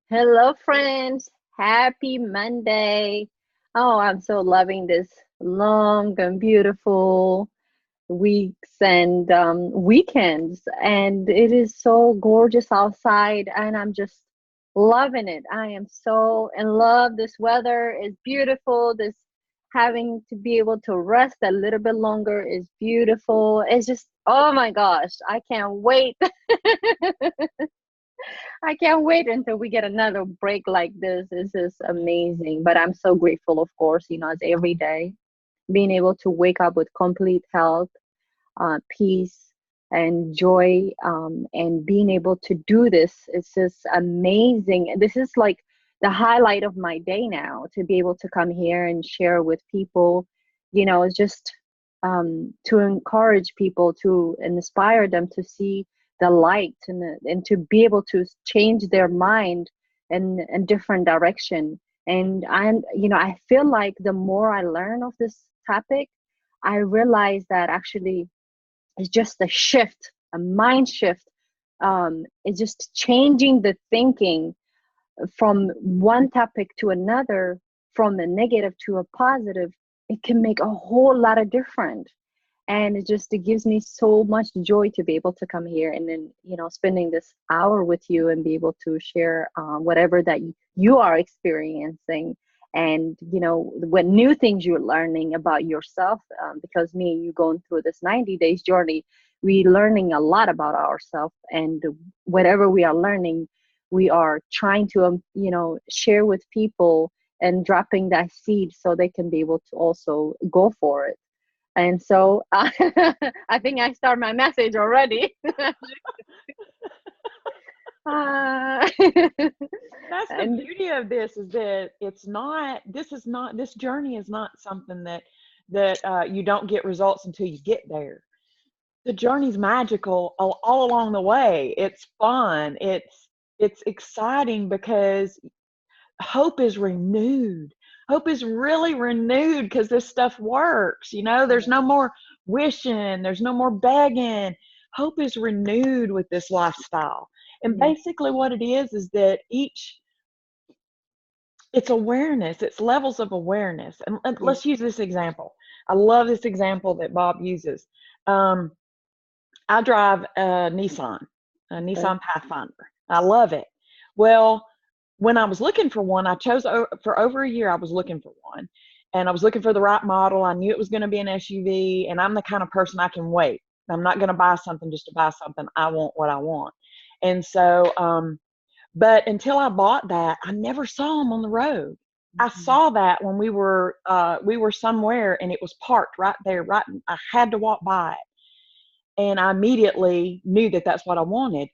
Hello, friends. Happy Monday. Oh, I'm so loving this long and beautiful weeks and weekends. And it is so gorgeous outside, and I'm just loving it. I am so in love. This weather is beautiful. This having to be able to rest a little bit longer is beautiful. It's just, oh my gosh, I can't wait. I can't wait until we get another break like this. This is amazing. But I'm so grateful, of course, as every day, being able to wake up with complete health, peace, and joy, and being able to do this is just amazing. This is like the highlight of my day now, to be able to come here and share with people, it's just to encourage people, to inspire them to see the light, and to be able to change their mind in different direction. And I feel like the more I learn of this topic, I realize that actually it's just a shift, a mind shift. It's just changing the thinking from one topic to another, from a negative to a positive. It can make a whole lot of difference. And it gives me so much joy to be able to come here and then spending this hour with you and be able to share whatever that you are experiencing, and what new things you're learning about yourself, because me and you going through this 90 days journey, we learning a lot about ourselves, and whatever we are learning, we are trying to share with people, and dropping that seed so they can be able to also go for it. And so I think I start my message already. uh, That's the and beauty of this, is that this journey is not something that you don't get results until you get there. The journey's magical all along the way. It's fun. It's exciting because hope is renewed. Hope is really renewed because this stuff works. There's no more wishing, there's no more begging. Hope is renewed with this lifestyle. And yes, basically, what it is that it's awareness, it's levels of awareness. And yes, let's use this example. I love this example that Bob uses. Um, I drive a okay, Nissan Pathfinder. I love it. Well, when I was looking for one, for over a year, I was looking for one. And I was looking for the right model. I knew it was going to be an SUV, and I'm the kind of person I can wait. I'm not going to buy something just to buy something. I want what I want. And so, but until I bought that, I never saw them on the road. I mhm, saw that when we were somewhere, and it was parked right there. Right, I had to walk by it, and I immediately knew that that's what I wanted.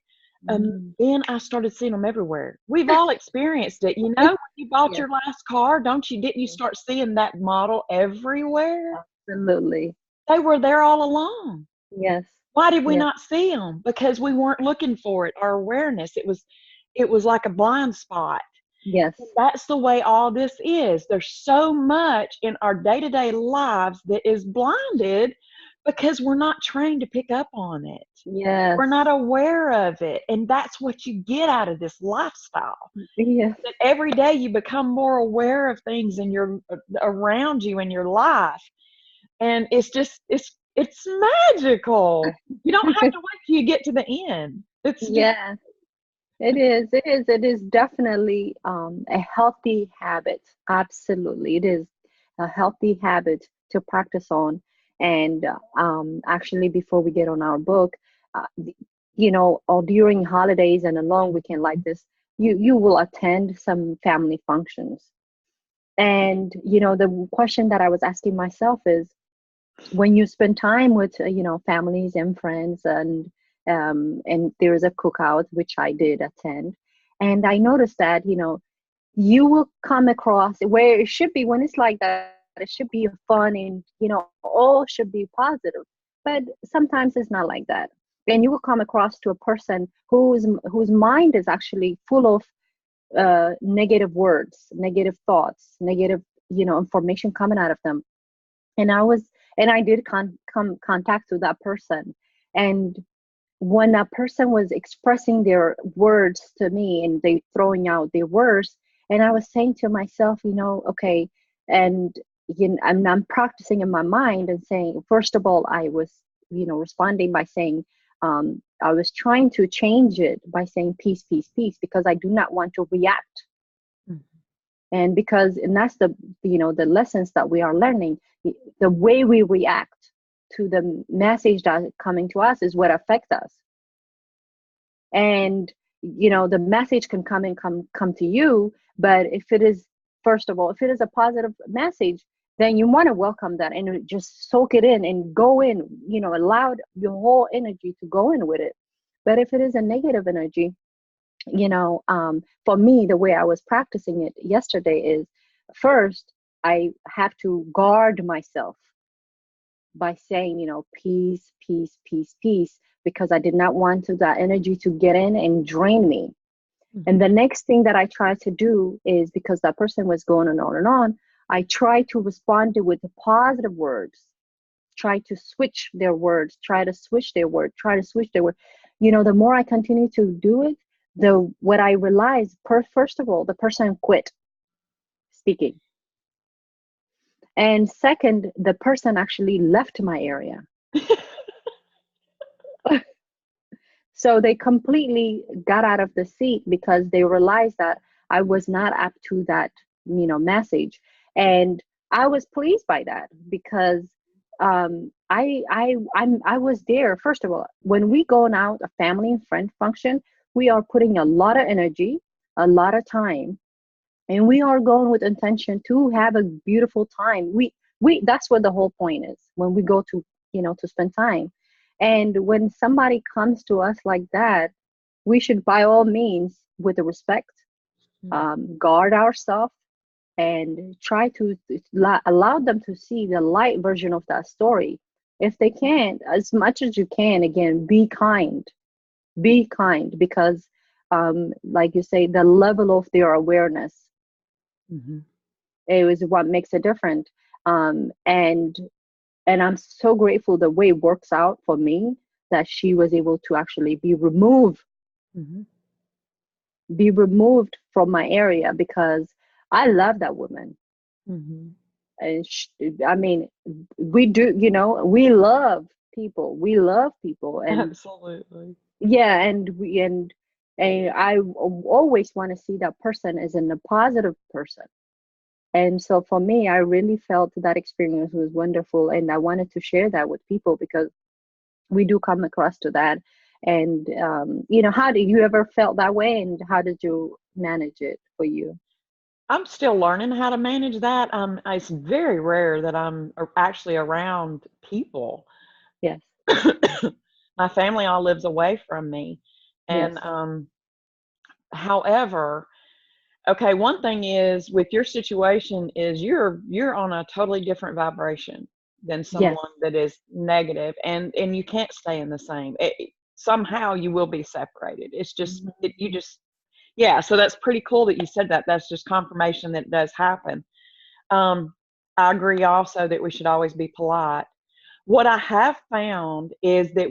And mhm. then I started seeing them everywhere. We've all experienced it, when you bought Yes, your last car, didn't you yes, start seeing that model everywhere? absolutely. They were there all along. Yes, Why did we yes, not see them? Because we weren't looking for it. Our awareness, it was like a blind spot. yes, That's the way all this is. There's so much in our day-to-day lives that is blinded because we're not trained to pick up on it. yes, We're not aware of it. And that's what you get out of this lifestyle. yes. That every day you become more aware of things in your around you in your life. And it's magical. You don't have to wait till you get to the end. It's just Yes, it is. It is. It is definitely a healthy habit. Absolutely, it is a healthy habit to practice on. And actually, before we get on our book, or during holidays and a long weekend like this, you will attend some family functions. And the question that I was asking myself is, when you spend time with families and friends, and there is a cookout which I did attend, and I noticed that you will come across where it should be, when it's like that, it should be fun, and all should be positive, but sometimes it's not like that. And you will come across to a person whose mind is actually full of negative words, negative thoughts, negative information coming out of them. And I did come contact with that person, and when a person was expressing their words to me and they throwing out their words, and I was saying to myself, okay, and I'm practicing in my mind and saying, first of all, I was, responding by saying, I was trying to change it by saying peace, peace, peace, because I do not want to react. Mhm. And that's the lessons that we are learning. The way we react to the message that is coming to us is what affects us. And the message can come to you, but if it is, first of all, if it is a positive message, then you want to welcome that and just soak it in and go in, allow your whole energy to go in with it. But if it is a negative energy, for me, the way I was practicing it yesterday is, first I have to guard myself by saying, peace, peace, peace, peace, because I did not want that energy to get in and drain me. And Mhm. the next thing that I tried to do is, because that person was going on and on, I tried to respond to with the positive words, try to switch their words, try to switch their word, try to switch their word. The more I continue to do it, what I realized, first of all, the person quit speaking. And second, the person actually left my area. So they completely got out of the seat because they realized that I was not up to that, message. And I was pleased by that because I was there. First of all, when we go out a family and friend function, we are putting a lot of energy, a lot of time, and we are going with intention to have a beautiful time. We That's what the whole point is when we go to, to spend time. And when somebody comes to us like that, we should, by all means, with the respect, Mhm. guard ourselves and try to allow them to see the light version of that story. If they can't, as much as you can, again, be kind. Be kind, because like you say, the level of their awareness, Mhm. it was what makes it different. Um, and and I'm so grateful the way it works out for me, that she was able to actually Mhm. be removed from my area, because I love that woman. Mhm. And I mean, we do, we love people. We love people. And Absolutely. yeah, and I always want to see that person as in a positive person. And so for me, I really felt that experience was wonderful, and I wanted to share that with people, because we do come across to that. And how did you ever felt that way, and how did you manage it for you? I'm still learning how to manage that. It's very rare that I'm actually around people. Yes. My family all lives away from me. And Yes. however, okay, one thing is with your situation is you're on a totally different vibration than Yes. someone that is negative, and you can't stay in the same. Somehow you will be separated. It's just you Mhm. just yeah. So that's pretty cool that you said that. That's just confirmation that it does happen. Um, I agree also that we should always be polite. What I have found is that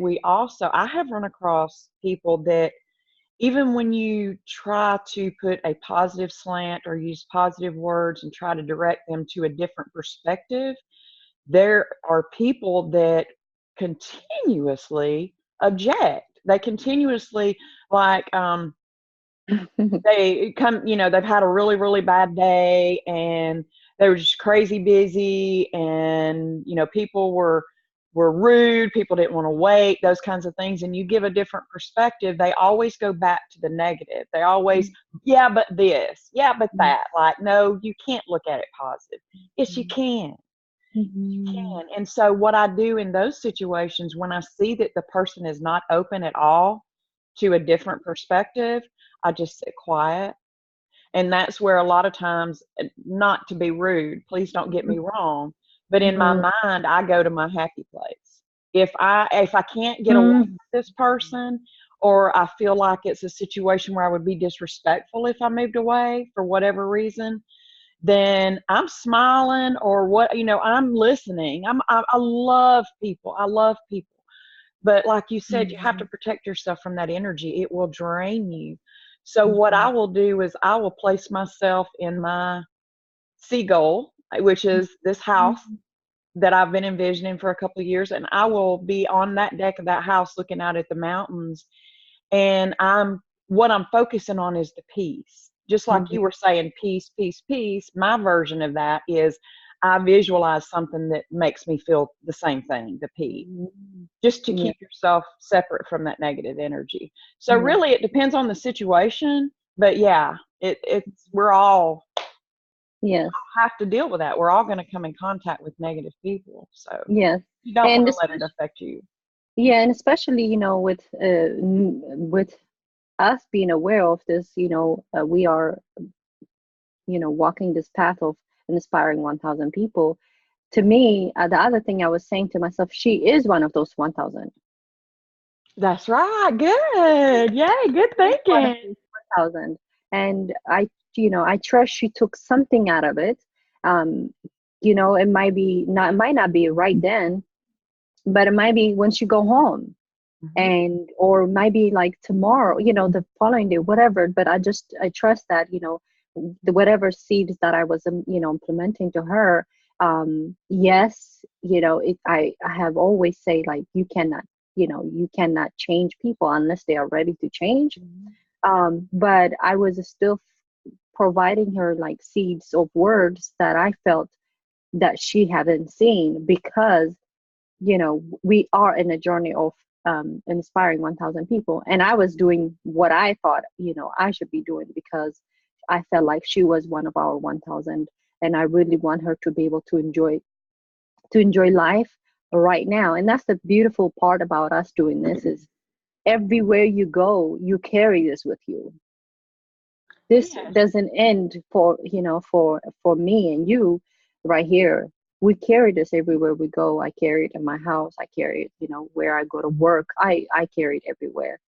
I have run across people that even when you try to put a positive slant or use positive words and try to direct them to a different perspective, there are people that continuously object. They continuously, like, they come, they've had a really, really bad day and they were just crazy busy, and people were rude, people didn't want to wait, those kinds of things, and you give a different perspective, they always go back to the negative. They always, yeah, but this, yeah, but that. Like, no, you can't look at it positive. Yes, you can. You Mhm. can. And so what I do in those situations, when I see that the person is not open at all to a different perspective, I just sit quiet. And that's where a lot of times, not to be rude, please don't get me wrong, but in my Mhm. mind, I go to my happy place. If I can't get along Mhm. with this person, or I feel like it's a situation where I would be disrespectful if I moved away for whatever reason, then I'm smiling, or I'm listening. I love people. I love people. But like you said, you have to Mhm. protect yourself from that energy. It will drain you. So what I Mhm. will do is I will place myself in my seagull, which is this house Mhm. that I've been envisioning for a couple of years, and I will be on that deck of that house looking out at the mountains. And what I'm focusing on is the peace. Just like Mhm. you were saying, peace, peace, peace. My version of that is I visualize something that makes me feel the same thing, the peace, Mhm. just to Yeah. keep yourself separate from that negative energy. So Yeah. really, it depends on the situation, but yeah, it's we Yes. all have to deal with that. We're all going to come in contact with negative people, so Yes. you don't want And to let it especially, affect you. yeah, and especially, with with us being aware of this, we are, walking this path of inspiring 1,000 people. To me, the other thing I was saying to myself, she is one of those 1,000. That's right. Good. Yay. Good Is one of thinking. those 1,000. And I trust she took something out of it. Um, it might not be right then, but it might be when she go home, Hmm. and or maybe like tomorrow, the following day, whatever. But I trust that, the whatever seeds that I was, implementing to her. Yes, I have always say, like, you cannot change people unless they are ready to change. But I was still providing her like seeds of words that I felt that she hadn't seen, because we are in a journey of inspiring 1,000 people, and I was doing what I thought I should be doing, because I felt like she was one of our 1,000, and I really want her to be able to enjoy life right now. And that's the beautiful part about us doing this, is everywhere you go, you carry this with you. This Yes. doesn't end for me and you right here. We carry this everywhere we go. I carry it in my house. I carry it, where I go to work. I carry it everywhere.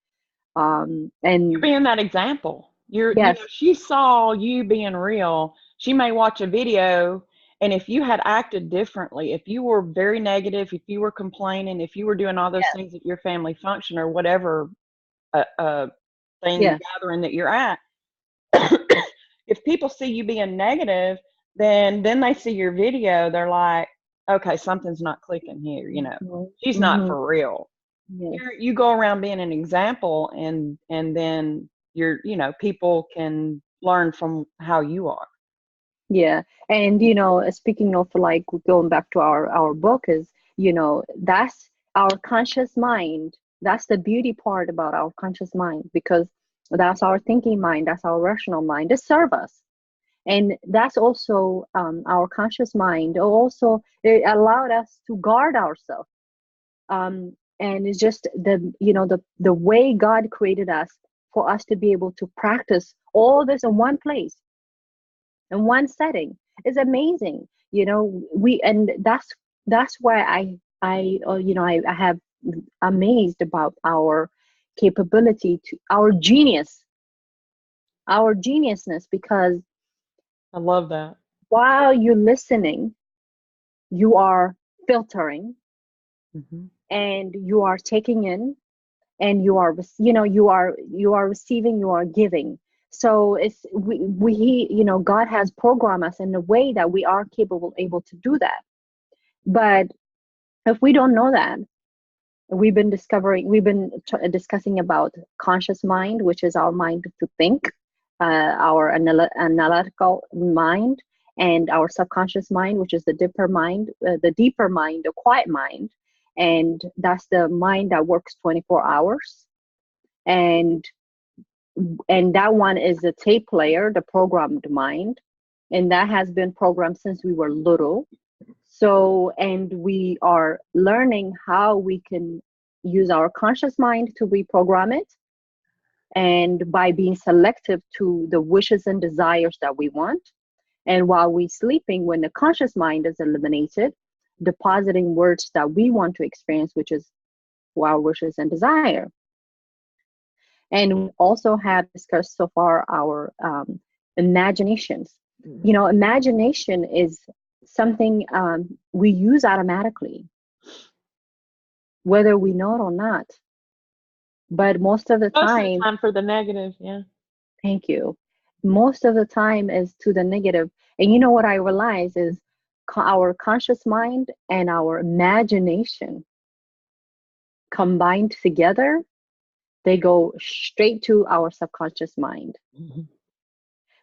You're And being that example. yes. She saw you being real. She may watch a video, and if you had acted differently, if you were very negative, if you were complaining, if you were doing all those Yes. things at your family function or whatever thing Yes. gathering that you're at, if people see you being negative, then they see your video, they're like, okay, something's not clicking here, Hmm. she's not Hmm. for real. Yes. You go around being an example, and then people can learn from how you are. Yeah. And speaking of, like, going back to our book, is that's our conscious mind. That's the beauty part about our conscious mind, because that's our thinking mind, that's our rational mind. It serve us. And that's also, our conscious mind also, it allowed us to guard ourselves. And it's just the way God created us, for us to be able to practice all this in one place, in one setting, is amazing. We and that's why I have amazed about our capability, to our geniusness, because I love that. while you're listening, you are filtering, Hmm. and you are taking in, and you are receiving, you are giving. So it's we God has programmed us in a way that we are capable, able to do that. But if we don't know that, we've been discussing about conscious mind, which is our mind to think, our analytical mind, and our subconscious mind, which is the deeper mind, the quiet mind. And that's the mind that works 24 hours. And and that one is the tape player, the programmed mind, and that has been programmed since we were little. So, and we are learning how we can use our conscious mind to reprogram it, and by being selective to the wishes and desires that we want. And while we're sleeping, when the conscious mind is eliminated, depositing words that we want to experience, which is our wishes and desire. And we also have discussed so far our imaginations. Imagination is something we use automatically. whether we know it or not. But most of the Most of the time, time for the negative, yeah. thank you. Most of the time is to the negative. And you know what I realize is our conscious mind and our imagination combined together, they go straight to our subconscious mind, Mhm.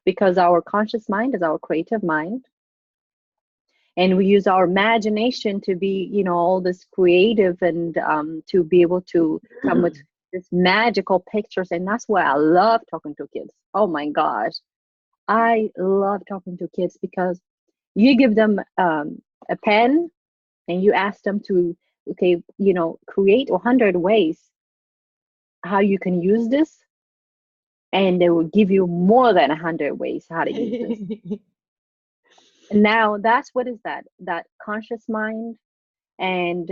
because our conscious mind is our creative mind, and we use our imagination to be, all this creative, and to be able to come with this magical pictures. And that's why I love talking to kids. Oh my gosh, I love talking to kids, because you give them a pen and you ask them to, okay, create 100 ways how you can use this, and they will give you more than 100 ways how to use this. And now that's what is that conscious mind, and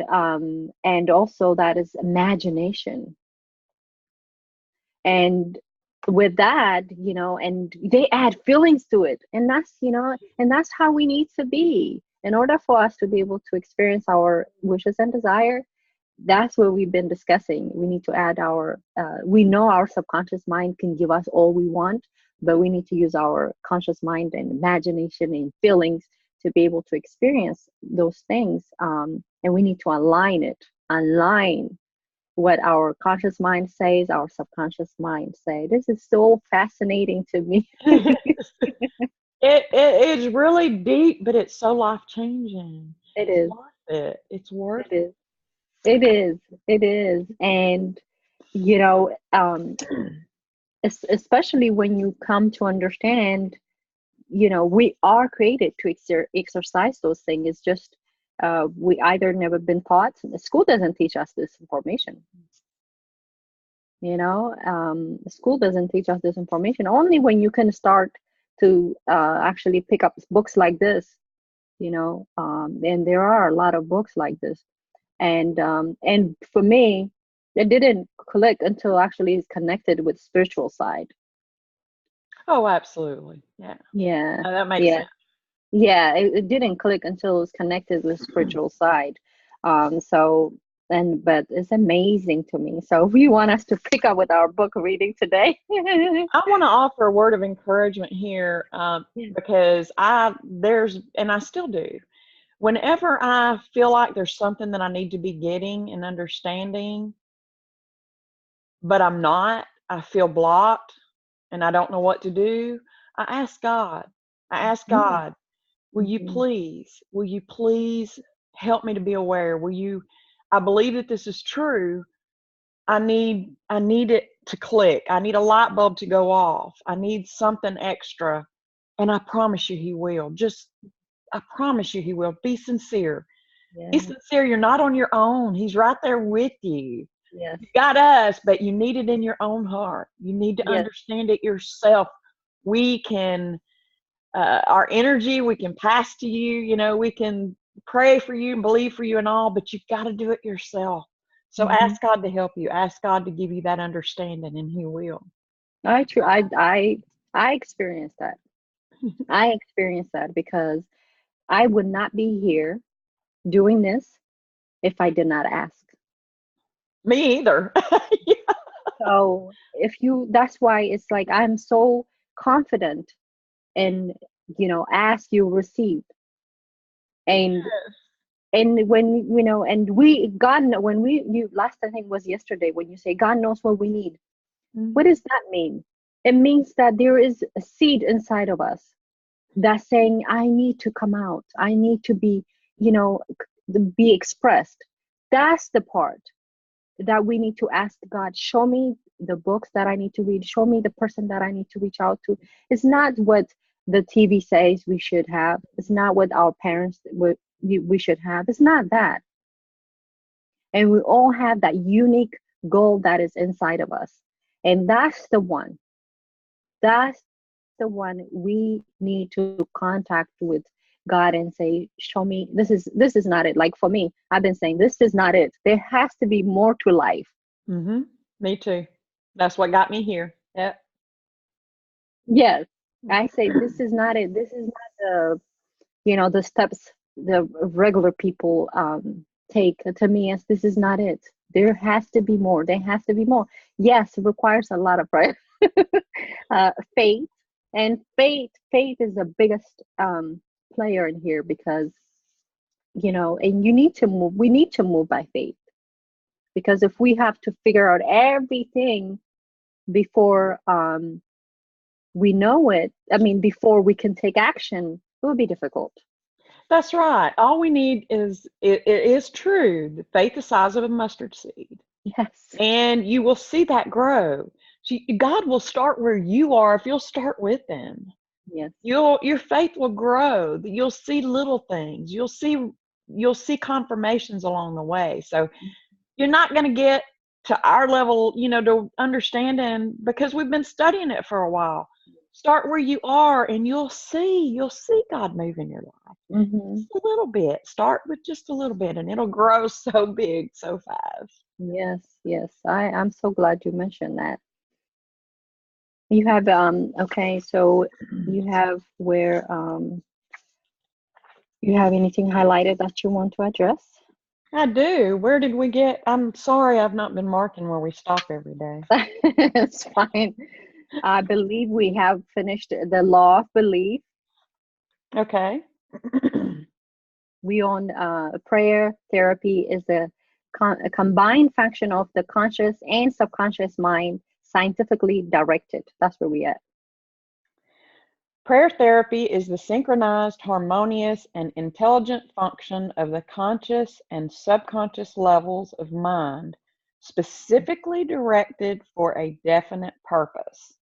also that is imagination. And with that, and they add feelings to it, and that's how we need to be in order for us to be able to experience our wishes and desire. That's what we've been discussing. We need to add we know our subconscious mind can give us all we want, but we need to use our conscious mind and imagination and feelings to be able to experience those things. And we need to align what our conscious mind says, our subconscious mind say. This is so fascinating to me. It's really deep, but it's so life changing. It It's is. worth it. It's worth It is. It is. It is. And you know, especially when you come to understand, we are created to exercise those things. It's just we either never been taught. The school doesn't teach us this information. School doesn't teach us this information. Only when you can start to actually pick up books like this, and there are a lot of books like this. And for me, it didn't click until actually it's connected with spiritual side. Oh, absolutely. Yeah. Yeah, That makes yeah, sense. yeah. It didn't click until it was connected with spiritual side. So, but it's amazing to me. So if you want us to pick up with our book reading today. I want to offer a word of encouragement here, Yeah. because and I still do. Whenever I feel like there's something that I need to be getting and understanding, but I'm not, I feel blocked and I don't know what to do, I ask God. I ask Mm, God, mhm. will you please help me to be aware? I believe that this is true. I need it to click. I need a light bulb to go off. I need something extra. And I promise you he will. I promise you he will. Be sincere. Be Yeah. sincere. You're not on your own. He's right there with you. Yes. You got us, but you need it in your own heart. You need to Yes. understand it yourself. We can, our energy, we can pass to you, we can pray for you and believe for you and all, but you've got to do it yourself. So Hmm. ask God to help you. Ask God to give you that understanding, and He will. I experienced that. I experienced that because I would not be here doing this if I did not ask. Me either. So that's why it's like I'm so confident in, ask you receive. And when and when we you last, I think, was yesterday, when you say God knows what we need. What Mhm. does that mean? It means that there is a seed inside of us that's saying, I need to come out. I need to be, be expressed. That's the part that we need to ask God. Show me the books that I need to read. Show me the person that I need to reach out to. It's not what the TV says we should have. It's not what our parents we should have. It's not that. And we all have that unique goal that is inside of us. And that's the one. That's the one we need to contact with God and say, show me, this is not it. Like for me, I've been saying this is not it. There has to be more to life. Mhm. Me too. That's what got me here. Yep. Yes. I say this is not it. This is not the steps the regular people take to me as this is not it. There has to be more. There has to be more. Yes, it requires a lot of prayer, faith, and faith is the biggest player in here because and you need to move. We need to move by faith because if we have to figure out everything before we know it, I mean, before we can take action, it will be difficult. That's right. All we need is it is true. The faith the size of a mustard seed. Yes. And you will see that grow. God will start where you are if you'll start with Him. Yes. Your faith will grow. You'll see little things. You'll see confirmations along the way. So you're not going to get to our level, to understanding because we've been studying it for a while. Start where you are and you'll see God move in your life. Just a little bit. Start with just a little bit and it'll grow so big so fast. Yes. I'm so glad you mentioned that. You have okay, so you have where you have anything highlighted that you want to address? I do. Where did we get? I'm sorry I've not been marking where we stop every day. It's fine. I believe we have finished the law of belief. Okay. We on prayer therapy is a combined function of the conscious and subconscious mind, scientifically directed. That's where we at. Prayer therapy is the synchronized, harmonious, and intelligent function of the conscious and subconscious levels of mind, specifically directed for a definite purpose.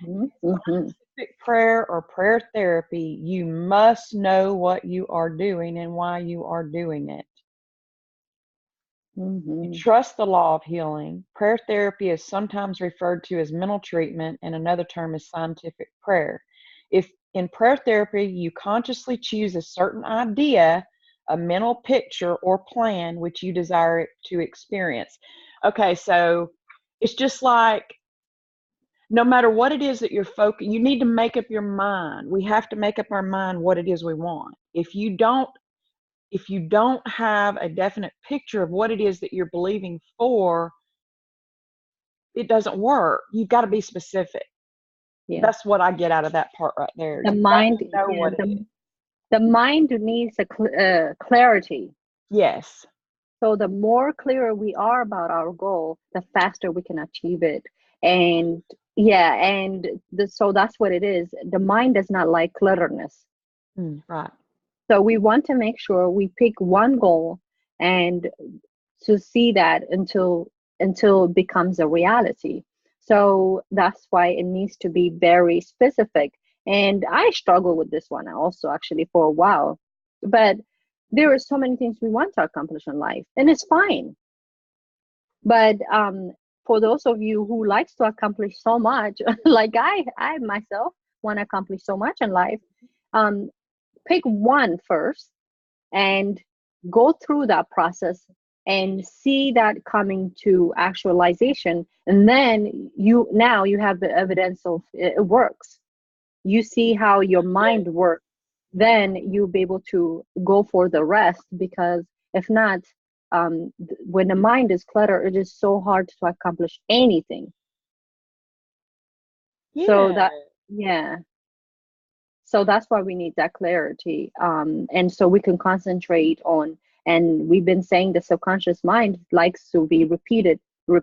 Scientific prayer or prayer therapy, you must know what you are doing and why you are doing it. You trust the law of healing. Prayer therapy is sometimes referred to as mental treatment, and another term is scientific prayer. If in prayer therapy you consciously choose a certain idea, a mental picture or plan which you desire to experience. Okay, so it's just like no matter what it is that you're focusing, you need to make up your mind. We have to make up our mind what it is we want. If you don't have a definite picture of what it is that you're believing for, it doesn't work. You've got to be specific. Yeah. That's what I get out of that part right there. The mind needs a clarity. Yes. So the more clearer we are about our goal, the faster we can achieve it. And so that's what it is. The mind does not like clutterness. Right. So we want to make sure we pick one goal and to see that until it becomes a reality. So that's why it needs to be very specific. And I struggle with this one also actually for a while. But there are so many things we want to accomplish in life, and it's fine. But for those of you who likes to accomplish so much, like I myself want to accomplish so much in life, pick one first and go through that process and see that coming to actualization, and then you have the evidence of it works. You see how your mind works, then you'll be able to go for the rest, because if not, when the mind is cluttered, it is so hard to accomplish anything. So that's why we need that clarity, and so we can concentrate on. And we've been saying the subconscious mind likes to be repeated, so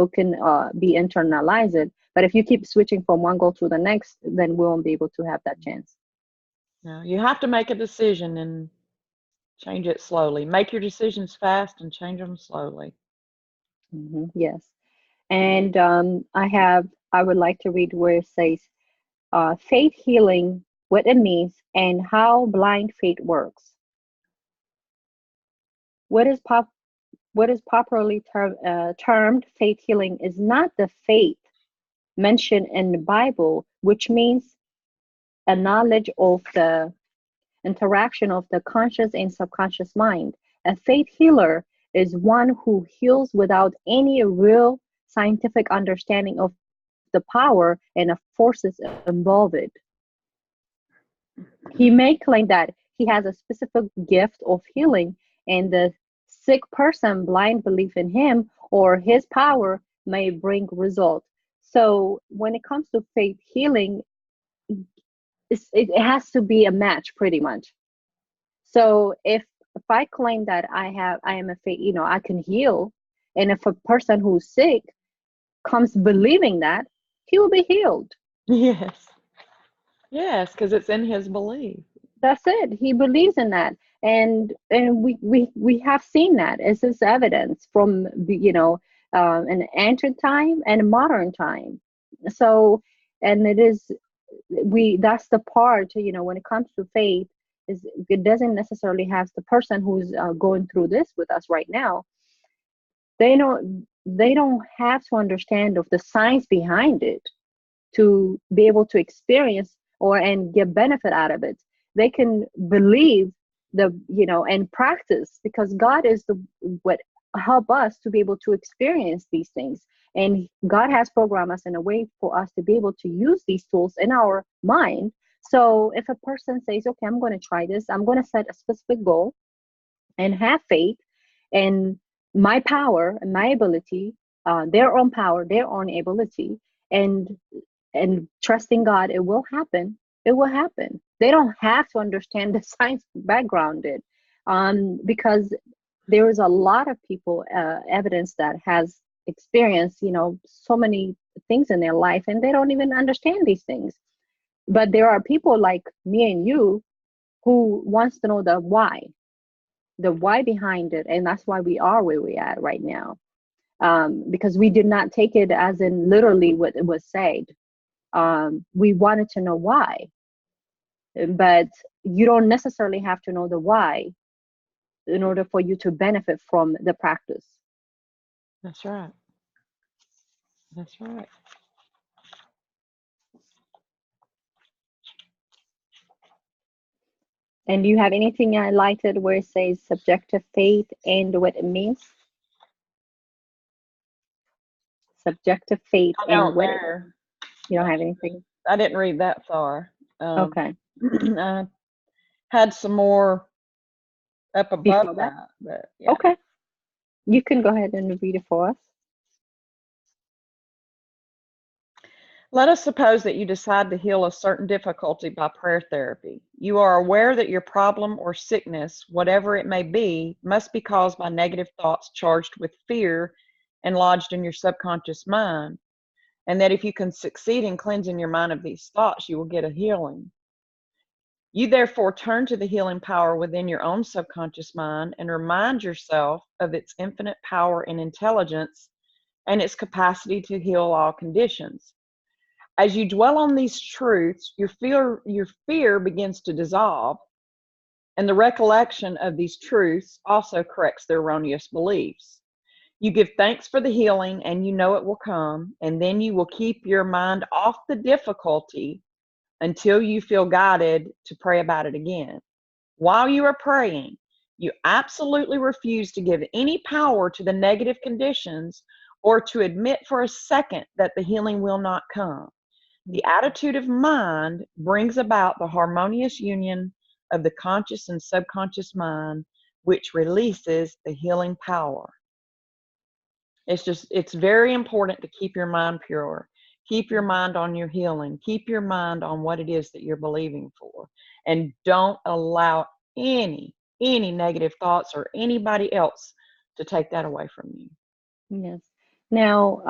it can be internalized. But if you keep switching from one goal to the next, then we won't be able to have that chance. No, you have to make a decision and change it slowly. Make your decisions fast and change them slowly. Yes. And I would like to read where it says, faith healing, what it means, and how blind faith works. What is popularly termed faith healing is not the faith mentioned in the Bible, which means a knowledge of the interaction of the conscious and subconscious mind. A faith healer is one who heals without any real scientific understanding of the power and the forces involved. He may claim that he has a specific gift of healing and the sick person blind belief in him or his power may bring result. So when it comes to faith healing, it has to be a match pretty much. So if I claim that I am a faith, I can heal, and if a person who's sick comes believing that, he will be healed. Yes. Yes, because it's in his belief. That's it. He believes in that, and we have seen that as this evidence from an ancient time and modern time. So, and it is we that's the part, when it comes to faith, is it doesn't necessarily have the person who's going through this with us right now. They don't have to understand of the science behind it to be able to experience or and get benefit out of it. They can believe and practice, because God is the what help us to be able to experience these things. And God has programmed us in a way for us to be able to use these tools in our mind. So if a person says, okay, I'm going to try this, I'm going to set a specific goal and have faith in my power and my ability, their own power, their own ability, and trusting God, it will happen. It will happen. They don't have to understand the science background it, because there is a lot of people, evidence that has experienced, so many things in their life, and they don't even understand these things. But there are people like me and you who wants to know the why behind it, and that's why we are where we at right now, because we did not take it as in literally what it was said. We wanted to know why, but you don't necessarily have to know the why in order for you to benefit from the practice. That's right. That's right. And do you have anything highlighted where it says subjective faith and what it means? Subjective faith I and don't what it, there. you don't have anything? I didn't read that far. Okay. I had some more up above Before that? that, but yeah. Okay. You can go ahead and read it for us. Let us suppose that you decide to heal a certain difficulty by prayer therapy. You are aware that your problem or sickness, whatever it may be, must be caused by negative thoughts charged with fear and lodged in your subconscious mind, and that if you can succeed in cleansing your mind of these thoughts, you will get a healing. You therefore turn to the healing power within your own subconscious mind and remind yourself of its infinite power and intelligence and its capacity to heal all conditions. As you dwell on these truths, your fear begins to dissolve, and the recollection of these truths also corrects the erroneous beliefs. You give thanks for the healing, and you know it will come, and then you will keep your mind off the difficulty until you feel guided to pray about it again. While you are praying, you absolutely refuse to give any power to the negative conditions or to admit for a second that the healing will not come. The attitude of mind brings about the harmonious union of the conscious and subconscious mind, which releases the healing power. It's very important to keep your mind pure. Keep your mind on your healing. Keep your mind on what it is that you're believing for. And don't allow any negative thoughts or anybody else to take that away from you. Yes. Now,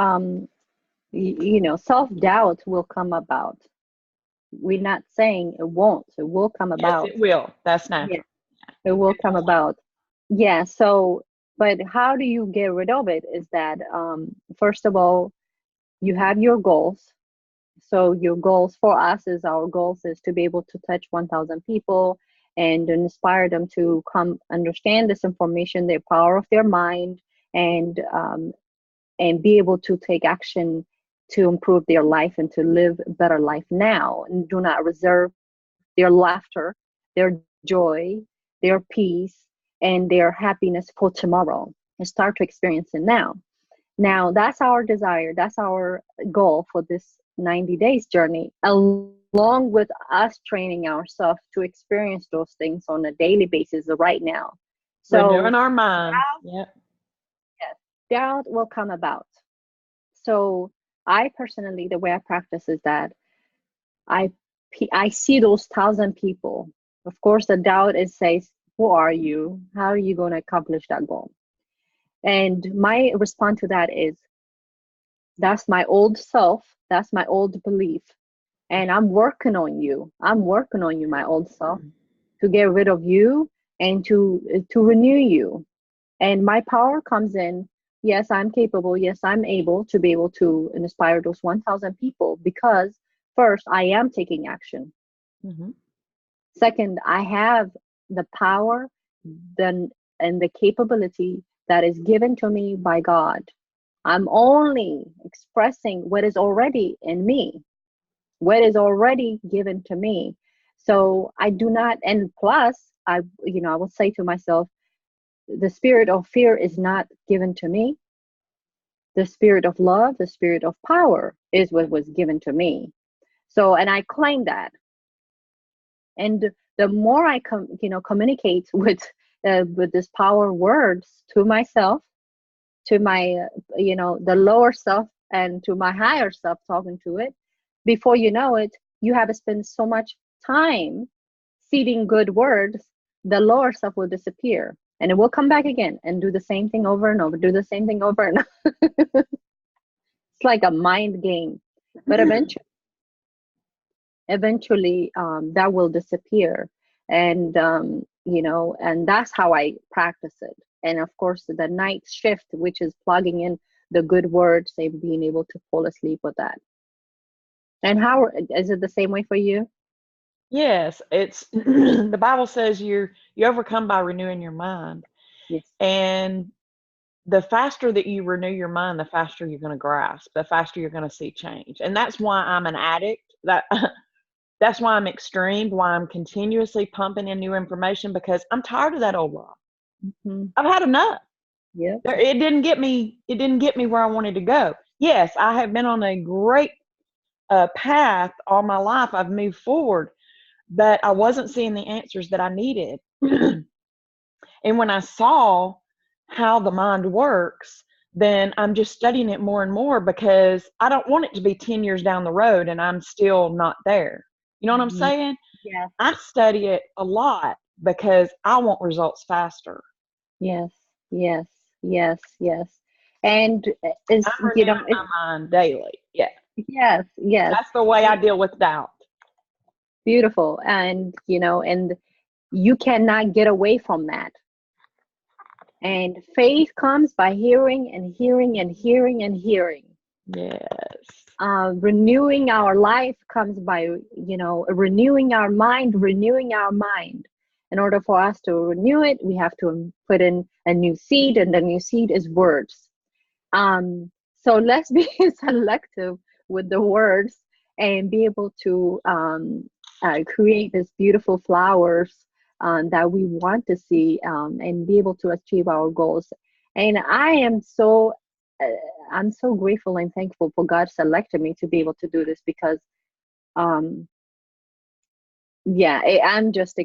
self-doubt will come about. We're not saying it won't. It will come Yes, about. it will. That's Yeah, natural. it will Good come point. about. Yeah. So, but how do you get rid of it? Is that first of all, you have your goals. So your goals for us is our goals is to be able to touch 1,000 people and inspire them to come understand this information, their power of their mind, and be able to take action to improve their life and to live a better life now, and do not reserve their laughter, their joy, their peace, and their happiness for tomorrow, and start to experience it now. Now, that's our desire, that's our goal for this 90 days journey, along with us training ourselves to experience those things on a daily basis right now. Renewing So our mind. Yep. yes, doubt will come about. So I personally, the way I practice is that I I see those 1,000 people. Of course, the doubt is says, "Who are you? How are you going to accomplish that goal?" And my response to that is, "That's my old self. That's my old belief, and I'm working on you. I'm working on you, my old self, to get rid of you and to renew you. And my power comes in. Yes, I'm capable. Yes, I'm able to be able to inspire those 1,000 people because first, I am taking action. Mm-hmm. Second, I have the power then and the capability that is given to me by God. I'm only expressing what is already in me, what is already given to me. So I do not, and plus, I will say to myself, the spirit of fear is not given to me. The spirit of love, the spirit of power is what was given to me. So, and I claim that. And the more I communicate with this power words to myself, to my the lower self and to my higher self, talking to it, before you know it, you have spent so much time seeding good words, the lower self will disappear and it will come back again and do the same thing over and over, do the same thing over and over. It's like a mind game, but eventually that will disappear. And and that's how I practice it. And of course the night shift, which is plugging in the good words and being able to fall asleep with that. And how is it the same way for you? Yes, it's the Bible says you overcome by renewing your mind. Yes. And the faster that you renew your mind, the faster you're going to grasp, the faster you're going to see change. And that's why I'm an addict. That's why I'm extreme, why I'm continuously pumping in new information because I'm tired of that old law. Hmm. I've had enough. Yep. It didn't get me where I wanted to go. Yes, I have been on a great path all my life. I've moved forward, but I wasn't seeing the answers that I needed. And when I saw how the mind works, then I'm just studying it more and more because I don't want it to be 10 years down the road and I'm still not there. You know what I'm Mhm. saying? Yes. I study it a lot because I want results faster. Yes. Yes. Yes. Yes. And is I'm renewing my mind daily. Yeah. yes, yes. That's the way I deal with doubt. Beautiful. And and you cannot get away from that. And faith comes by hearing and hearing and hearing and hearing. Yes. Renewing our life comes by renewing our mind, renewing our mind. In order for us to renew it, we have to put in a new seed, and the new seed is words. So let's be selective with the words and be able to create these beautiful flowers that we want to see, and be able to achieve our goals. And uh, I'm so grateful and thankful for God selected me to be able to do this because, um, yeah, I'm just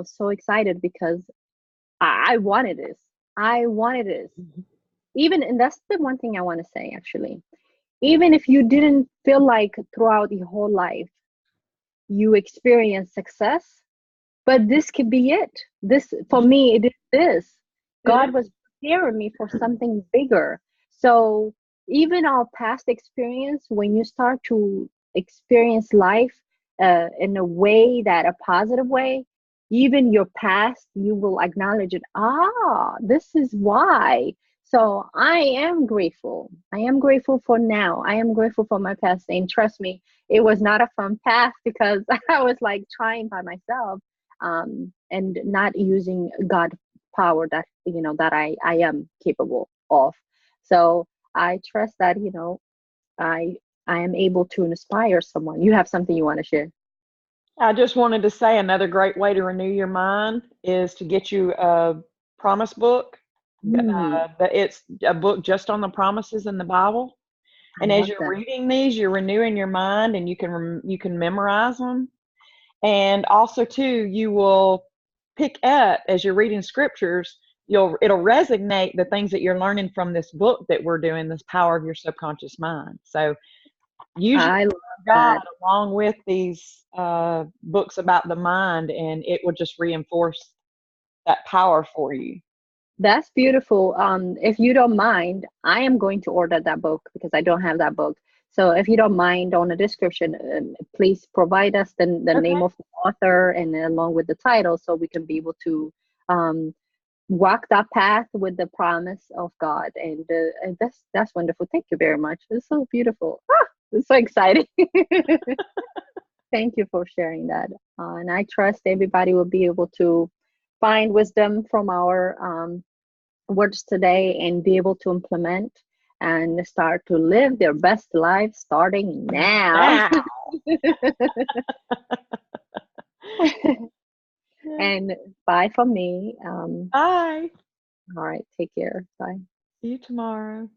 so excited because I wanted this. I wanted this. Mhm. Even, and that's the one thing I want to say actually. Even if you didn't feel like throughout your whole life you experience success, but this could be it. This, for me, it is this. It God is. was preparing me for something bigger. So even our past experience, when you start to experience life in a way, that a positive way, even your past, you will acknowledge it. This is why. So I am grateful. I am grateful for now. I am grateful for my past. And trust me, it was not a fun path because I was like trying by myself, and not using God power that that I am capable of. So I trust that I I am able to inspire someone. You have something you want to share? I just wanted to say another great way to renew your mind is to get you a promise book. Hmm, It's a book just on the promises in the Bible. I And as love you're that. reading these, you're renewing your mind, and you can memorize them. And also, too, you will pick up as you're reading scriptures. it'll resonate the things that you're learning from this book that we're doing, this Power of Your Subconscious Mind. So use I love God that. along with these books about the mind, and it will just reinforce that power for you. That's beautiful. If you don't mind, I am going to order that book because I don't have that book. So if you don't mind, on the description, please provide us the Okay. name of the author and along with the title, so we can be able to um, walk that path with the promise of God. And that's wonderful. Thank you very much. It's so beautiful. Ah, it's so exciting. Thank you for sharing that. And I trust everybody will be able to find wisdom from our words today and be able to implement and start to live their best life starting now. Now. And bye from me. Bye. All right, take care. Bye. See you tomorrow.